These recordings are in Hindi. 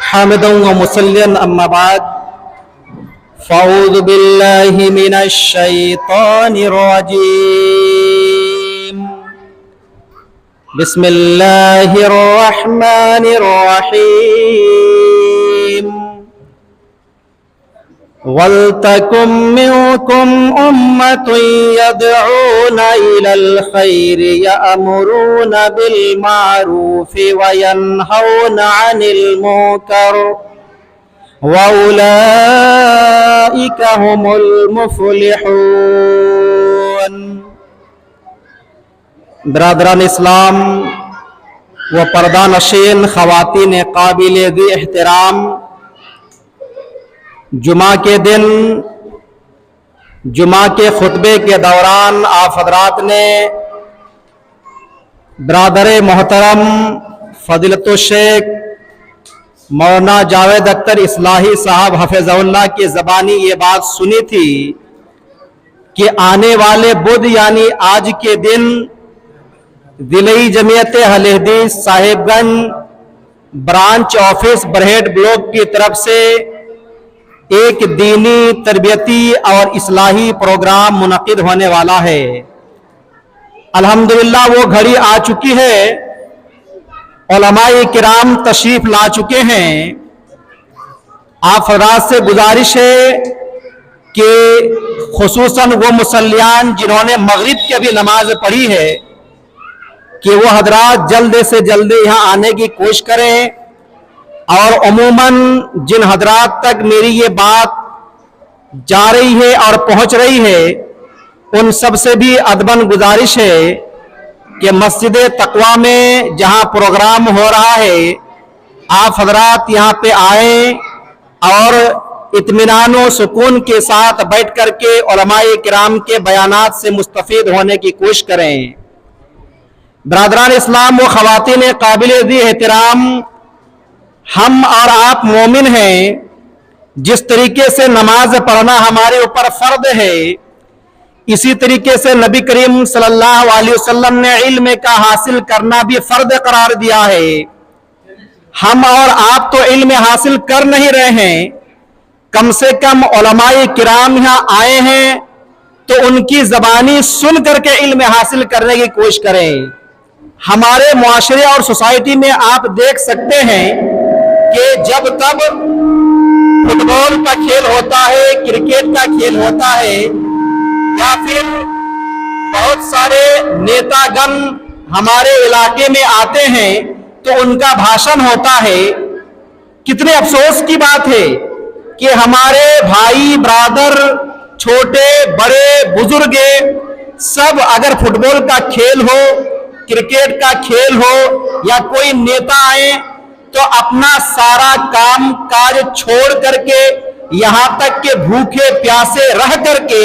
हामिदन व मुसल्लियन अम्मा बाद फ़अऊज़ु बिल्लाहि मिनश शैतानिर रजीम बिस्मिल्लाहिर रहमानिर रहीम वल्तकुम मिनकुम उम्मतुन यदऊना इलल खैरि यअमुरूना बिल मारूफि व यनहौना अनिल मुनकर व उलाइका हुमुल मुफ्लिहून। बिरादरान इस्लाम व पर्दानशीन ख़वातीन काबिल एहतराम, जुमा के दिन जुमा के खुतबे के दौरान आप हज़रात ने बिरादर मोहतरम फ़ज़ीलतुल शेख मौलाना जावेद अख्तर इस्लाही साहब हफ़िज़हुल्लाह की ज़बानी ये बात सुनी थी कि आने वाले बुध यानी आज के दिन दिलई Jamiat Ahle Hadees Sahibganj branch office Barhait block की तरफ से एक दीनी तरबियती और इस्लाही प्रोग्राम मुनक़िद होने वाला है। अल्हम्दुलिल्लाह वो घड़ी आ चुकी है, उलमाए किराम तशरीफ ला चुके हैं। आप हज़रात से गुजारिश है कि खुसूसन वो मुसल्लियान जिन्होंने मगरिब की अभी नमाज पढ़ी है कि वो हज़रात जल्द से जल्द यहाँ आने की कोशिश करें, और उमूमन जिन हजरात तक मेरी ये बात जा रही है और पहुंच रही है उन सब से भी अदबन गुजारिश है कि मस्जिद तकवा में जहां प्रोग्राम हो रहा है आप हजरात यहां पे आए और इत्मीनान व सुकून के साथ बैठ करके उलमाए किराम के बयानात से मुस्तफीद होने की कोशिश करें। बिरादरान इस्लाम व ख़वातीन काबिल एहतराम, हम और आप मोमिन हैं। जिस तरीके से नमाज पढ़ना हमारे ऊपर फर्द है, इसी तरीके से नबी करीम सल्लल्लाहु अलैहि वसल्लम ने इल्म का हासिल करना भी फर्द करार दिया है। हम और आप तो इल्म हासिल कर नहीं रहे हैं, कम से कम उलमाए किराम यहाँ आए हैं तो उनकी ज़बानी सुन करके इल्म हासिल करने की कोशिश करें। हमारे मुआशरे और सोसाइटी में आप देख सकते हैं कि जब तब फुटबॉल का खेल होता है, क्रिकेट का खेल होता है, या फिर बहुत सारे नेतागण हमारे इलाके में आते हैं तो उनका भाषण होता है। कितने अफसोस की बात है कि हमारे भाई ब्रादर, छोटे बड़े बुजुर्ग सब अगर फुटबॉल का खेल हो, क्रिकेट का खेल हो या कोई नेता आए तो अपना सारा काम काज छोड़ करके यहां तक के भूखे प्यासे रह करके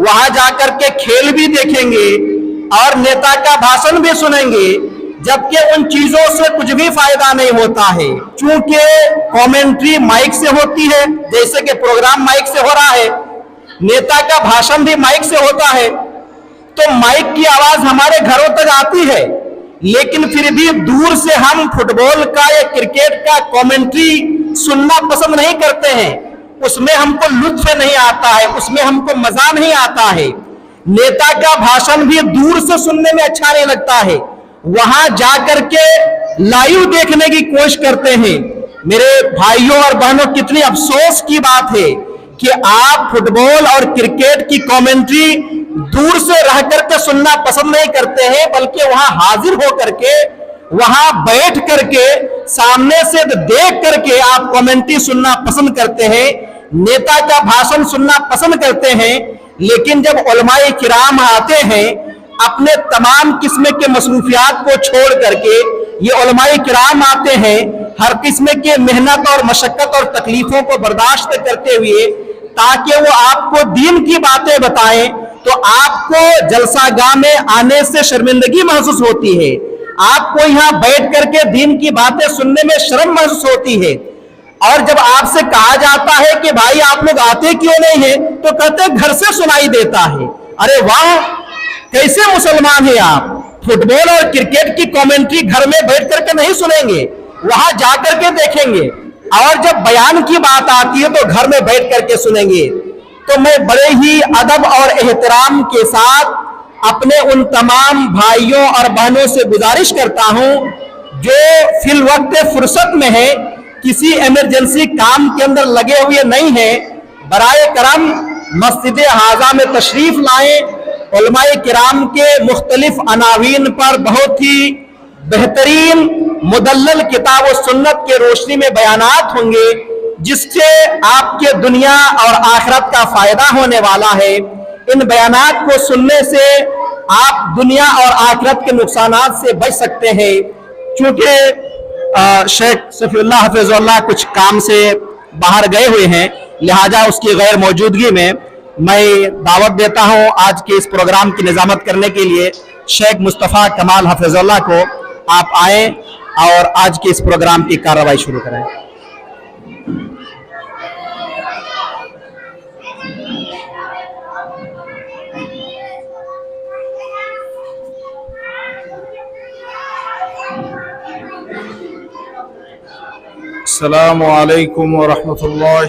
वहां जाकर के खेल भी देखेंगे और नेता का भाषण भी सुनेंगे, जबकि उन चीजों से कुछ भी फायदा नहीं होता है। चूंकि कमेंट्री माइक से होती है, जैसे कि प्रोग्राम माइक से हो रहा है, नेता का भाषण भी माइक से होता है, तो माइक की आवाज हमारे घरों तक आती है, लेकिन फिर भी दूर से हम फुटबॉल का या क्रिकेट का कमेंट्री सुनना पसंद नहीं करते हैं। उसमें हमको लुत्फ नहीं आता है, उसमें हमको मजा नहीं आता है। नेता का भाषण भी दूर से सुनने में अच्छा नहीं लगता है, वहां जाकर के लाइव देखने की कोशिश करते हैं। मेरे भाइयों और बहनों, कितनी अफसोस की बात है कि आप फुटबॉल और क्रिकेट की कमेंट्री दूर से रह करके सुनना पसंद नहीं करते हैं, बल्कि वहां हाजिर हो करके, वहां बैठ करके, सामने से देख करके आप कमेंट्री सुनना पसंद करते हैं, नेता का भाषण सुनना पसंद करते हैं। लेकिन जब उलमाए किराम आते हैं अपने तमाम किस्म के मसरूफियात को छोड़ करके, ये उलमाए किराम आते हैं हर किस्म के मेहनत और मशक्कत और तकलीफों को बर्दाश्त करते हुए, ताकि वो आपको दीन की बातें बताएं, तो आपको जलसागाह में आने से शर्मिंदगी महसूस होती है, आपको यहाँ बैठ करके दीन की बातें सुनने में शर्म महसूस होती है। और जब आपसे कहा जाता है कि भाई आप लोग आते क्यों नहीं है, तो कहते घर से सुनाई देता है। अरे वाह, कैसे मुसलमान हैं आप। फुटबॉल और क्रिकेट की कमेंट्री घर में बैठ करके नहीं सुनेंगे, वहां जाकर के देखेंगे। और जब बयान की बात आती है तो घर में बैठ करके सुनेंगे। तो मैं बड़े ही अदब और एहतराम के साथ अपने उन तमाम भाइयों और बहनों से गुजारिश करता हूं जो फिल वक्त फुर्सत में है, किसी इमरजेंसी काम के अंदर लगे हुए नहीं है, बराए करम मस्जिद हाजा में तशरीफ लाएं। उलमाए किराम के मुख्तलिफ अनावीन पर बहुत ही बेहतरीन मुदल्लल किताब और सुन्नत के रोशनी में बयानात होंगे, जिससे आपके दुनिया और आखिरत का फायदा होने वाला है। इन बयानात को सुनने से आप दुनिया और आखिरत के नुकसानात से बच सकते हैं। चूंकि शेख सफीउल्लाह हफिजुल्लाह कुछ काम से बाहर गए हुए हैं, लिहाजा उसकी गैर मौजूदगी में मैं दावत देता हूं आज के इस प्रोग्राम की निजामत करने के लिए शेख मुस्तफ़ा कमाल हफिजुल्लाह को। आप आए और आज के इस प्रोग्राम की कार्रवाई शुरू करें। अस्सलामु अलैकुम व रहमतुल्लाह।